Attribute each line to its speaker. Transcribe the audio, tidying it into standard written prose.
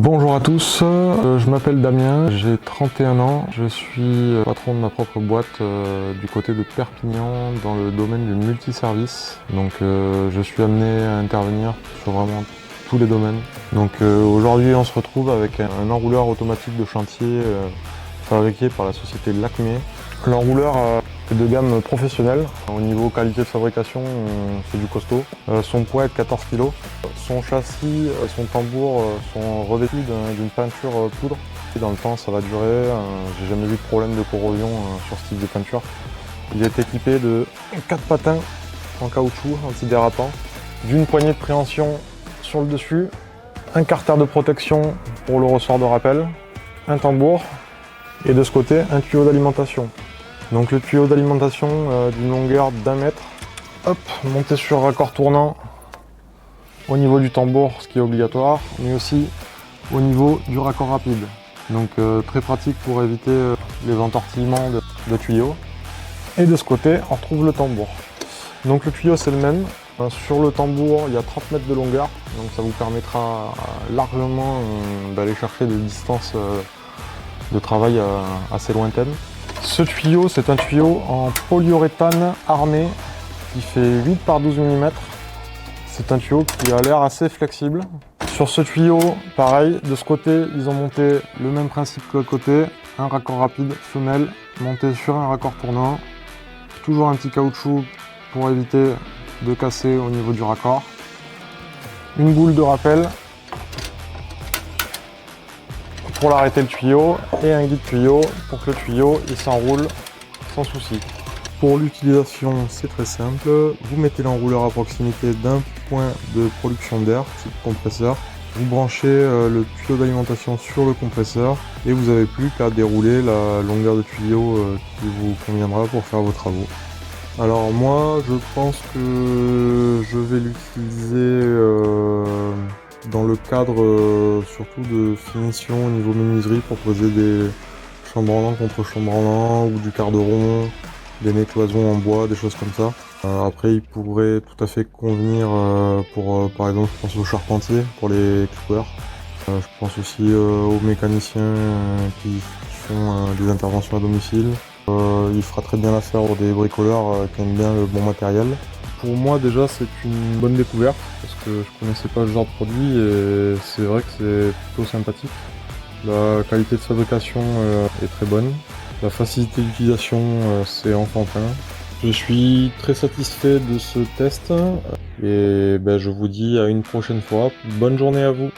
Speaker 1: Bonjour à tous, je m'appelle Damien, j'ai 31 ans, je suis patron de ma propre boîte du côté de Perpignan dans le domaine du multiservice. Donc je suis amené à intervenir sur vraiment tous les domaines. Donc aujourd'hui on se retrouve avec un enrouleur automatique de chantier fabriqué par la société Lacmé. L'enrouleur est de gamme professionnelle. Au niveau qualité de fabrication, c'est du costaud. Son poids est de 14 kg. Son châssis, son tambour sont revêtus d'une peinture poudre. Et dans le temps, ça va durer. J'ai jamais vu de problème de corrosion sur ce type de peinture. Il est équipé de 4 patins en caoutchouc antidérapant, d'une poignée de préhension sur le dessus, un carter de protection pour le ressort de rappel, un tambour et de ce côté un tuyau d'alimentation. Donc le tuyau d'alimentation d'une longueur d'1 mètre, hop, monté sur raccord tournant au niveau du tambour, ce qui est obligatoire, mais aussi au niveau du raccord rapide. Donc très pratique pour éviter les entortillements de tuyaux. Et de ce côté, on retrouve le tambour. Donc le tuyau c'est le même. Sur le tambour, il y a 30 mètres de longueur, donc ça vous permettra largement d'aller chercher des distances de travail assez lointaines. Ce tuyau, c'est un tuyau en polyuréthane armé qui fait 8 par 12 mm. C'est un tuyau qui a l'air assez flexible. Sur ce tuyau, pareil, de ce côté, ils ont monté le même principe que l'autre côté. Un raccord rapide femelle monté sur un raccord tournant. Toujours un petit caoutchouc pour éviter de casser au niveau du raccord. Une boule de rappel pour l'arrêter le tuyau et un guide tuyau pour que le tuyau il s'enroule sans souci. Pour l'utilisation, c'est très simple. Vous mettez l'enrouleur à proximité d'un point de production d'air, type compresseur. Vous branchez le tuyau d'alimentation sur le compresseur et vous n'avez plus qu'à dérouler la longueur de tuyau qui vous conviendra pour faire vos travaux. Alors moi, je pense que je vais l'utiliser dans le cadre surtout de finition au niveau menuiserie pour poser des chambranlants contre chambranlants ou du quart-de-rond, des nez cloisons en bois, des choses comme ça. Après, il pourrait tout à fait convenir pour, par exemple, je pense aux charpentiers, pour les cloueurs. Je pense aussi aux mécaniciens qui font des interventions à domicile. Il fera très bien l'affaire pour des bricoleurs qui aiment bien le bon matériel. Pour moi déjà c'est une bonne découverte parce que je connaissais pas ce genre de produit et c'est vrai que c'est plutôt sympathique. La qualité de fabrication est très bonne. La facilité d'utilisation c'est enfantin. Je suis très satisfait de ce test et je vous dis à une prochaine fois. Bonne journée à vous.